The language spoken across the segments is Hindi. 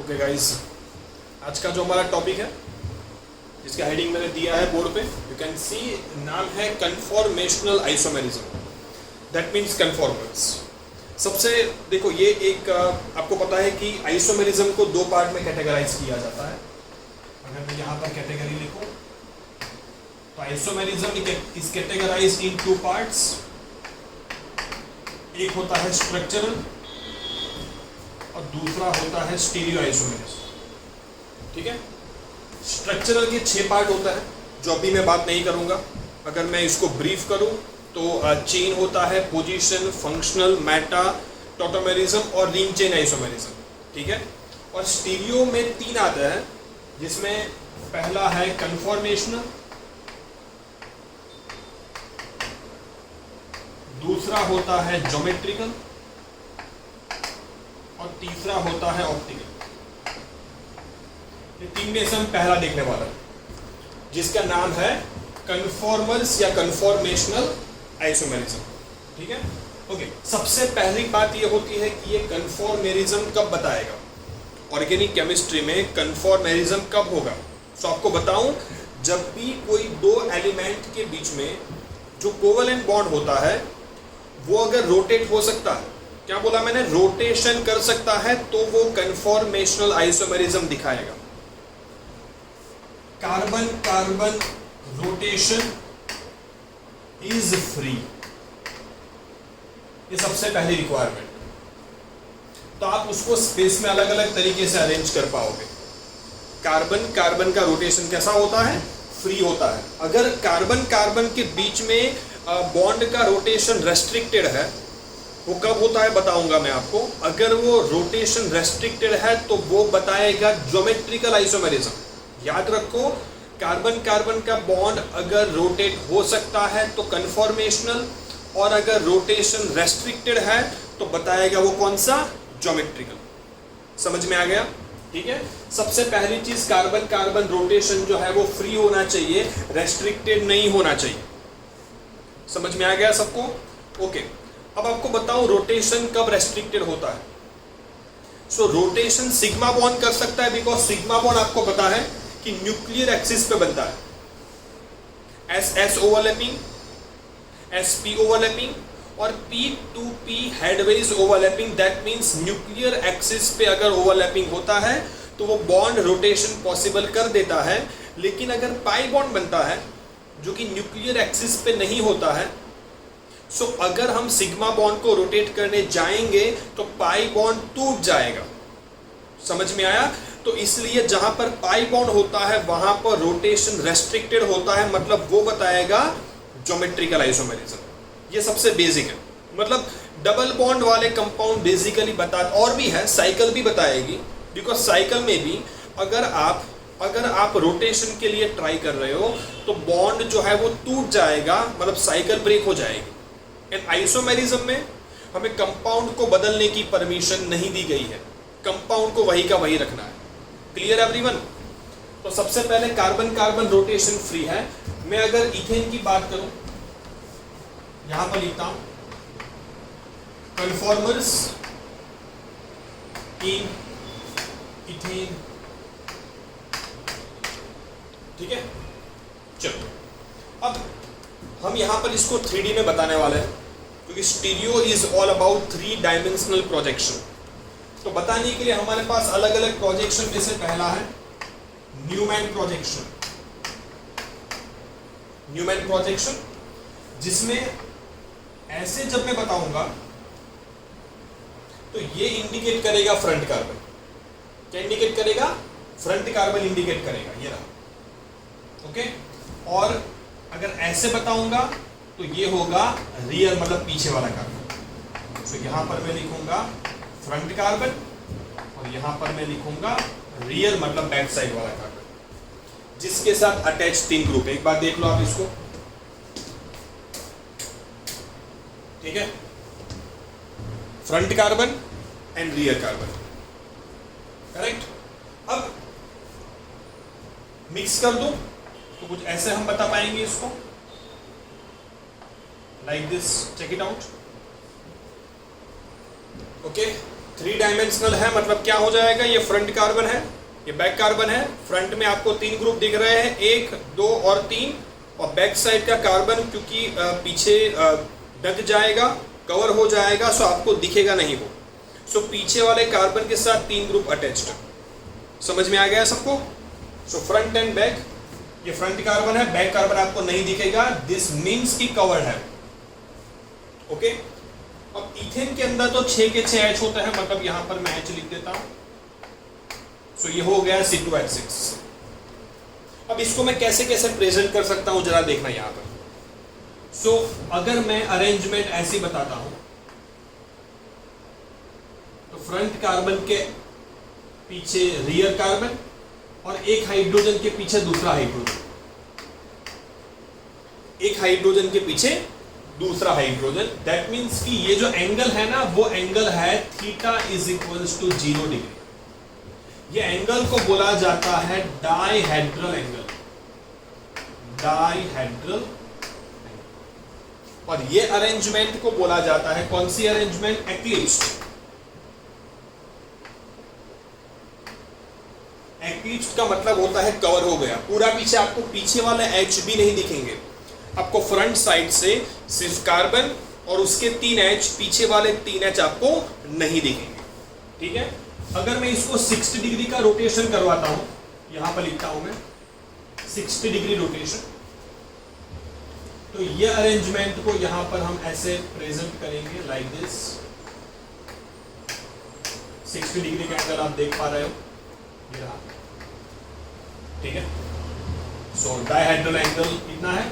ओके गाइस, आज का जो हमारा टॉपिक है जिसका हेडिंग मैंने दिया है बोर्ड पे, यू कैन सी, नाम है conformational isomerism. That means conformers. सबसे देखो, ये एक आपको पता है कि आइसोमेरिज्म को दो पार्ट में कैटेगराइज किया जाता है। अगर मैं यहाँ पर कैटेगरी लिखूँ तो isomerism is categorised in two parts. एक होता है स्ट्रक्चरल और दूसरा होता है स्टीरियो आइसोमेरिज्म। ठीक है, स्ट्रक्चरल के 6 पार्ट होता है जो अभी मैं बात नहीं करूंगा। अगर मैं इसको ब्रीफ करूं तो चेन होता है, पोजीशन, फंक्शनल, मेटा, टॉटोमेरिज्म और रिंग चेन आइसोमेरिज्म। ठीक है, और स्टीरियो में 3 आता है जिसमें पहला है कन्फॉर्मेशनल, दूसरा होता है ज्योमेट्रिकल और तीसरा होता है ऑप्टिकल। ये 3 में से हम पहला देखने वाला है जिसका नाम है कन्फॉर्मर्स या कन्फॉर्मेशनल आइसोमेरिज्म। ठीक है, ओके। सबसे पहली बात ये होती है कि ये कन्फॉर्मेरिज्म कब बताएगा। ऑर्गेनिक केमिस्ट्री में कन्फॉर्मेरिज्म कब होगा? तो आपको बताऊं, जब भी कोई 2 एलिमेंट के बीच में जो कोवेलेंट बॉन्ड होता है वो अगर रोटेट हो सकता है, क्या बोला मैंने, रोटेशन कर सकता है, तो वो कन्फॉर्मेशनल आइसोमेरिज्म दिखाएगा। Carbon carbon rotation is free, ये सबसे पहली रिक्वायरमेंट। तो आप उसको स्पेस में अलग अलग तरीके से अरेंज कर पाओगे। कार्बन कार्बन का रोटेशन कैसा होता है? फ्री होता है। अगर कार्बन कार्बन के बीच में बॉन्ड का रोटेशन रेस्ट्रिक्टेड है, वो कब होता है बताऊंगा मैं आपको। अगर वो रोटेशन रेस्ट्रिक्टेड है तो वो बताएगा ज्योमेट्रिकल आइसोमेरिज्म। याद रखो, कार्बन कार्बन का बॉन्ड अगर रोटेट हो सकता है तो कन्फॉर्मेशनल, और अगर रोटेशन रेस्ट्रिक्टेड है तो बताएगा वो कौन सा, ज्योमेट्रिकल। समझ में आ गया? ठीक है, सबसे पहली चीज, कार्बन कार्बन रोटेशन जो है वो फ्री होना चाहिए, रेस्ट्रिक्टेड नहीं होना चाहिए। समझ में आ गया सबको? ओके। अब आपको बताऊं रोटेशन कब रेस्ट्रिक्टेड होता है। सो रोटेशन सिग्मा बॉन्ड कर सकता है, बिकॉज सिग्मा बॉन्ड आपको पता है कि न्यूक्लियर एक्सिस पे बनता है। S S overlapping, S P overlapping और P to P headways overlapping. That means nuclear axis पे अगर ओवरलैपिंग होता है तो वो बॉन्ड रोटेशन पॉसिबल कर देता है। लेकिन अगर पाई बॉन्ड बनता है जो कि न्यूक्लियर एक्सिस पे नहीं होता है, सो अगर हम सिग्मा बॉन्ड को रोटेट करने जाएंगे तो पाई बॉन्ड टूट जाएगा। समझ में आया? तो इसलिए जहां पर पाई बॉन्ड होता है वहां पर रोटेशन रेस्ट्रिक्टेड होता है, मतलब वो बताएगा ज्योमेट्रिकल आइसोमेरिज्म। ये सबसे बेसिक है। मतलब डबल बॉन्ड वाले कंपाउंड बेसिकली बता, और भी है, साइकिल भी बताएगी, बिकॉज साइकिल में भी अगर आप रोटेशन के लिए ट्राई कर रहे हो तो बॉन्ड जो है वो टूट जाएगा, मतलब साइकिल ब्रेक हो जाएगी। एंड आइसोमेरिज्म में हमें कंपाउंड को बदलने की परमिशन नहीं दी गई है, कंपाउंड को वही का वही रखना है। Clear everyone? तो सबसे पहले कार्बन कार्बन रोटेशन फ्री है। मैं अगर इथेन की बात करूं, यहां पर लिखता हूं कन्फॉर्मर्स इन इथेन। ठीक है, चलो अब हम यहां पर इसको 3D में बताने वाले हैं, क्योंकि stereo is all about 3 dimensional projection. तो बताने के लिए हमारे पास अलग अलग प्रोजेक्शन में से पहला है न्यूमैन प्रोजेक्शन। न्यूमैन प्रोजेक्शन जिसमें ऐसे जब मैं बताऊंगा तो ये इंडिकेट करेगा फ्रंट कार्बन। क्या इंडिकेट करेगा? फ्रंट कार्बन इंडिकेट करेगा, ये रहा। ओके, और अगर ऐसे बताऊंगा तो ये होगा रियर, मतलब पीछे वाला कार्बन। तो यहां पर मैं लिखूंगा फ्रंट कार्बन और यहां पर मैं लिखूंगा रियर, मतलब बैक साइड वाला कार्बन, जिसके साथ अटैच 3 ग्रुप। एक बार देख लो आप इसको। ठीक है, front carbon and rear carbon, correct. अब मिक्स कर दो तो कुछ ऐसे हम बता पाएंगे इसको, like this. Check it out. Okay, 3 dimensional है, मतलब क्या हो जाएगा, ये फ्रंट कार्बन है, ये बैक कार्बन है। फ्रंट में आपको 3 ग्रुप दिख रहे हैं, 1, 2 और 3, और बैक साइड का कार्बन क्योंकि पीछे ढक जाएगा, कवर हो जाएगा, सो आपको दिखेगा नहीं वो। सो पीछे वाले कार्बन के साथ 3 ग्रुप अटैच्ड। समझ में आ गया सबको? सो फ्रंट एंड बैक, ये फ्रंट कार्बन है, बैक कार्बन आपको नहीं दिखेगा, दिस मीन्स की कवर्ड है। ओके, अब इथेन के अंदर तो 6 के 6 H होता है, मतलब यहां पर मैं H लिख देता हूं। सो ये हो गया C2H6। अब इसको मैं कैसे कैसे प्रेजेंट कर सकता हूं, जरा देखना यहां पर। सो अगर मैं अरेंजमेंट ऐसी बताता हूं, तो फ्रंट कार्बन के पीछे रियर कार्बन और एक हाइड्रोजन के पीछे दूसरा हाइड्रोजन, एक हाइड्रोजन के पीछे दूसरा हाइड्रोजन। दैट मीन्स कि ये जो एंगल है ना, वो एंगल है theta is equals to 0 degree. ये एंगल को बोला जाता है डायहेड्रल एंगल, डायहेड्रल। और ये अरेंजमेंट को बोला जाता है, कौन सी अरेंजमेंट? एक्लिप्स्ड। एक्लिप्स्ड का मतलब होता है कवर हो गया पूरा पीछे, आपको पीछे वाले H भी नहीं दिखेंगे, आपको फ्रंट साइड से सिर्फ कार्बन और उसके 3 H, पीछे वाले 3 H आपको नहीं दिखेंगे। ठीक है, अगर मैं इसको 60 डिग्री का रोटेशन करवाता हूं, यहां पर लिखता हूं मैं 60 डिग्री रोटेशन, तो ये अरेंजमेंट को यहां पर हम ऐसे प्रेजेंट करेंगे लाइक दिस। 60 डिग्री का एंगल आप देख पा रहे हो, ये रहा। ठीक है, सो डायहेड्रल एंगल कितना है?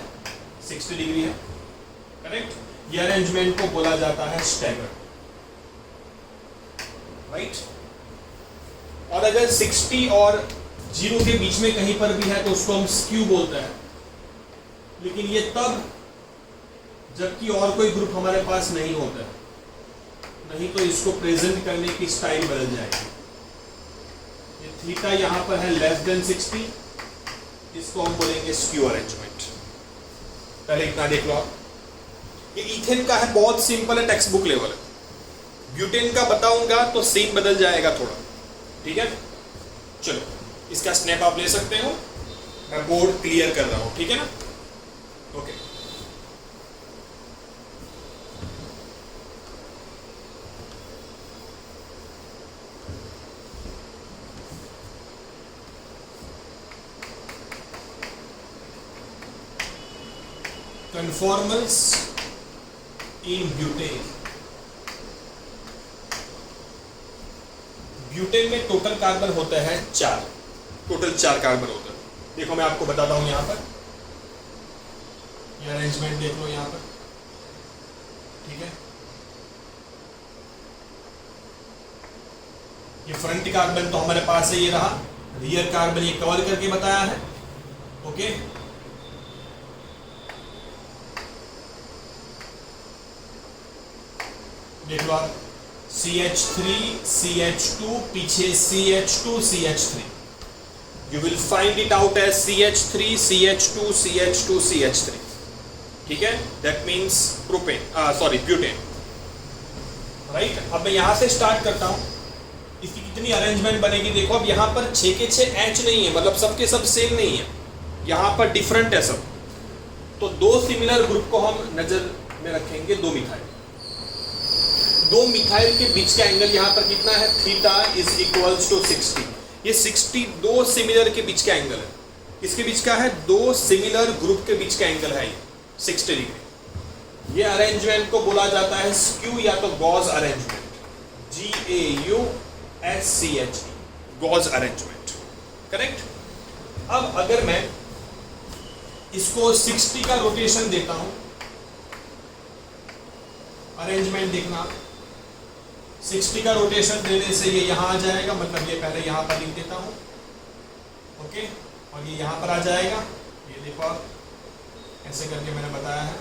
60 डिग्री है, करेक्ट। ये अरेंजमेंट को बोला जाता है स्टैगर, राइट। और अगर 60 और 0 के बीच में कहीं पर भी है तो उसको हम स्क्यू बोलते हैं, लेकिन ये तब जबकि और कोई ग्रुप हमारे पास नहीं होता है, नहीं तो इसको प्रेजेंट करने की स्टाइल बदल जाएगी। ये थीटा यहां पर है लेस देन 60, इसको हम बोलेंगे स्क्यू अरेंजमेंट। पहले इतना देख लो आप। ये इथेन का है, बहुत सिंपल है, टेक्स्ट बुक लेवल है। ब्यूटेन का बताऊंगा तो सीन बदल जाएगा थोड़ा। ठीक है, चलो इसका स्नैप आप ले सकते हो, मैं बोर्ड क्लियर कर रहा हूं, ठीक है ना? Okay, conformals in butane। Butane में टोटल कार्बन होता है 4, टोटल 4 कार्बन होता है। देखो मैं आपको बताता हूं, यहां पर ये अरेंजमेंट देख लो यहां पर, ठीक है। ये फ्रंट कार्बन तो हमारे पास है, ये रहा। रियर कार्बन ये कवर करके बताया है, ओके। देख लो आप, CH3 CH2 पीछे CH2 CH3, you will find it out as CH3 CH2 CH2 CH3, ठीक है। that means propane, butane, right. अब मैं यहां से स्टार्ट करता हूं, इसकी कितनी अरेंजमेंट बनेगी देखो। अब यहां पर 6 के 6 H नहीं है, मतलब सबके सब सेम नहीं है, यहां पर डिफरेंट है सब। तो 2 सिमिलर ग्रुप को हम नजर में रखेंगे, 2 मिथाइल। 2 मिथाइल के बीच का एंगल यहाँ पर कितना है? Theta is equals to 60। ये 60 2 सिमिलर के बीच का एंगल है। इसके बीच का है 2 सिमिलर ग्रुप के बीच का एंगल है, ये 60 डिग्री। ये अरेंजमेंट को बोला जाता है स्क्यू या तो Gauss arrangement, GAUSCH, Gauss arrangement, correct. अब अगर मैं इसको 60 का रोटेशन देता हूं, अरेंजमेंट देखना, 60 का रोटेशन देने से ये यहां आ जाएगा, मतलब ये पहले यहां पर लिख देता हूं, ओके। और ये यहां पर आ जाएगा, ये देखो आप ऐसे करके मैंने बताया है।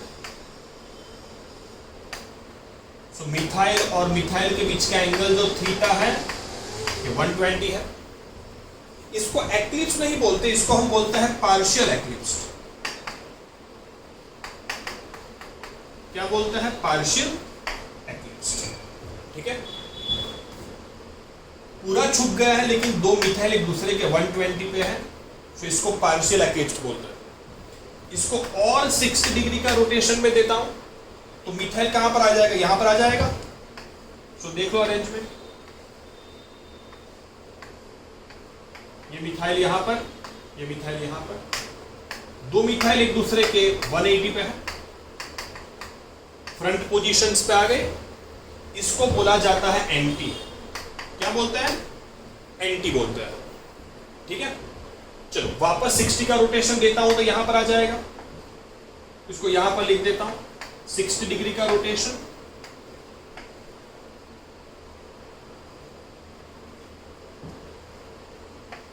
सो मिथाइल और मिथाइल के बीच का एंगल जो थीटा है ये 120 है। इसको एक्लिप्स नहीं बोलते, इसको हम बोलते हैं पार्शियल एक्लिप्स। क्या बोलते हैं? पार्शियल एक्लिप्स, ठीक है। पूरा छुप गया है लेकिन दो मिथाइल एक दूसरे के 120 पे है, तो इसको पार्शियल एक्लिप्स्ड बोलते हैं। इसको और 60 डिग्री का रोटेशन में देता हूं तो मिथाइल कहां पर आ जाएगा, यहां पर आ जाएगा। तो देख लो अरेंजमेंट, ये मिथाइल यहां पर, ये मिथाइल यहां पर, दो मिथाइल एक दूसरे के 180 पे है, फ्रंट पोजीशंस पे आ गए। इसको बोला जाता है एंटी। क्या बोलते हैं, एंटी बोलते हैं। ठीक है, चलो वापस 60 का रोटेशन देता हूं तो यहां पर आ जाएगा, इसको यहां पर लिख देता हूं 60 डिग्री का रोटेशन।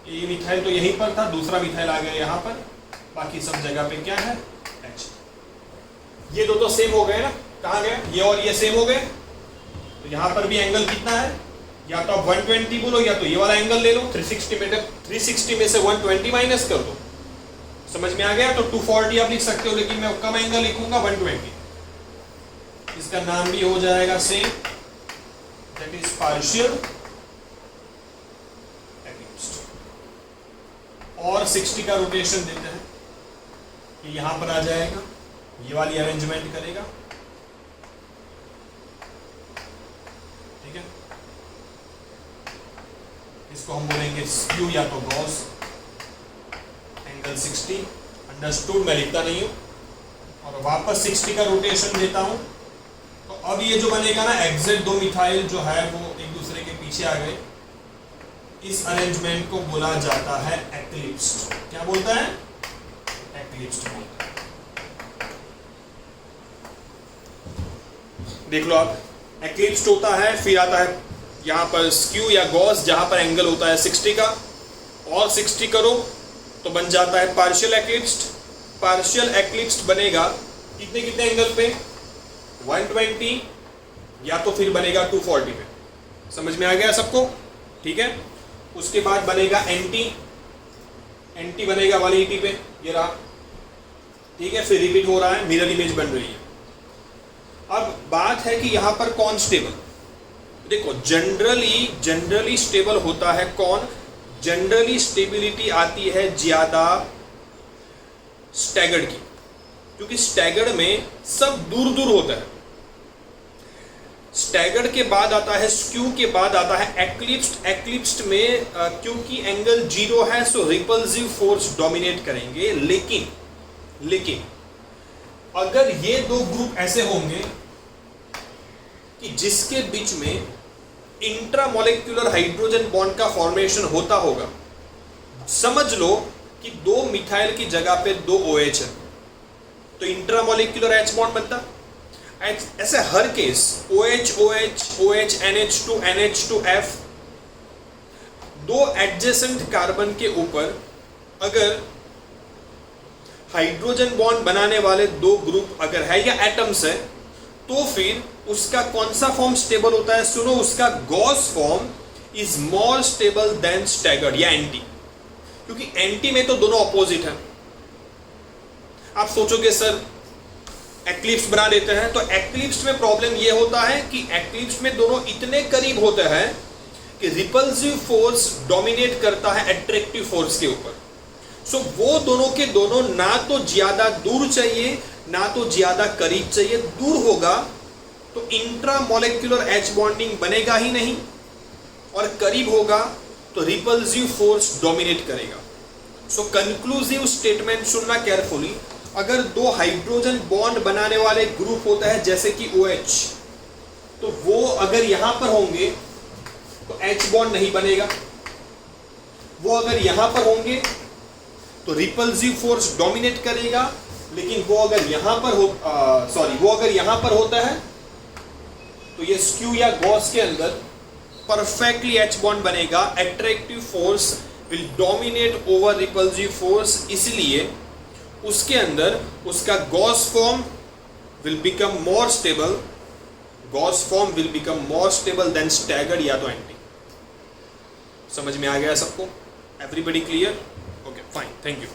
ये मिथाइल तो यहीं पर था, दूसरा मिथाइल आ गया यहां पर, बाकी सब जगह पे क्या है, H। ये दो तो सेम हो गए ना, कहां गए, ये और ये सेम हो गए, तो यहां पर भी एंगल कितना है, या तो आप 120 बोलो या तो ये वाला एंगल ले लो। 360 में से 120 माइनस कर दो, समझ में आ गया। तो 240 आप लिख सकते हो, लेकिन मैं कम एंगल लिखूंगा 120। इसका नाम भी हो जाएगा सेम, दैट इज पार्शियल एक्लिप्स्ड। और 60 का रोटेशन देते हैं, ये यहां पर आ जाएगा, ये वाली अरेंजमेंट करेगा। ठीक है, इसको हम बोलेंगे स्क्यू या तो गॉस, एंगल 60। अंडरस्टूड, मैं लिखता नहीं हूं। और वापस 60 का रोटेशन देता हूं तो अब ये जो बनेगा ना, एग्जैक्ट दो मिथाइल जो है वो एक दूसरे के पीछे आ गए। इस अरेंजमेंट को बोला जाता है एक्लिप्स्ड। क्या बोलता है, एक्लिप्स्ड बोलता है। देख लो आप, एक्लिप्स्ड होता है, फिर आता है यहाँ पर स्क्यू या गॉस, जहां पर एंगल होता है 60 का, और 60 करो तो बन जाता है पार्शियल एक्लिप्स्ड। पार्शियल एक्लिप्स्ड बनेगा कितने कितने एंगल पे, 120, या तो फिर बनेगा 240 पे। समझ में आ गया सबको, ठीक है। उसके बाद बनेगा एंटी, एंटी बनेगा 180 पे, ये रहा, ठीक है। फिर रिपीट हो रहा है, मिरर इमेज बन रही है। अब बात है कि यहां पर कौन स्टेबल, देखो जनरली स्टेबल होता है कौन, जनरली स्टेबिलिटी आती है ज्यादा स्टैगर्ड की, क्योंकि स्टैगर्ड में सब दूर दूर होता है। स्टैगर्ड के बाद आता है स्क्यू, के बाद आता है एक्लिप्स्ड। एक्लिप्स्ड में क्योंकि एंगल 0 है सो रिपल्सिव फोर्स डोमिनेट करेंगे। लेकिन अगर ये दो ग्रुप ऐसे होंगे कि जिसके बीच में इंट्रामोलेक्युलर हाइड्रोजन बॉन्ड का फॉर्मेशन होता होगा, समझ लो कि दो मिथाइल की जगह पे दो OH है, तो इंट्रामोलेक्युलर H बॉन्ड बनता। ऐसे हर case OH OH OH NH2 NH2F, दो एडजेसेंट कार्बन के ऊपर अगर हाइड्रोजन बॉन्ड बनाने वाले दो ग्रुप अगर है या एटम्स है, तो फिर उसका कौन सा फॉर्म स्टेबल होता है, सुनो, उसका Gauss form is more stable then staggered या एंटी, क्योंकि एंटी में तो दोनों अपोजिट है। आप सोचोगे सर एक्लिप्स बना देते हैं, तो एक्लिप्स में प्रॉब्लम यह होता है कि एक्लिप्स में दोनों इतने करीब होते हैं कि रिपल्सिव फोर्स डोमिनेट करता है अट्रैक्टिव फोर्स के ऊपर। सो वो दोनों के दोनों ना तो ज्यादा दूर चाहिए ना तो ज्यादा करीब चाहिए। दूर होगा तो इंट्रामोलेक्युलर H बॉन्डिंग बनेगा ही नहीं, और करीब होगा तो रिपल्सिव फोर्स डोमिनेट करेगा। सो कंक्लूसिव स्टेटमेंट सुनना केयरफुली, अगर दो हाइड्रोजन बॉन्ड बनाने वाले ग्रुप होता है जैसे कि OH, तो वो अगर यहां पर होंगे तो H बॉन्ड नहीं बनेगा। वो अगर यहां पर होंगे तो रिपल्सिव फोर्स डोमिनेट करेगा, लेकिन वो अगर यहां पर वो अगर यहां पर होता है तो ये स्क्यू या गॉस के अंदर परफेक्टली H बॉन्ड बनेगा। Attractive force will dominate over repulsive force, इसलिए उसके अंदर उसका Gauss form will become more stable, Gauss form will become more stable then staggered या तो एंटी। समझ में आ गया सबको? Everybody clear? Okay fine, thank you.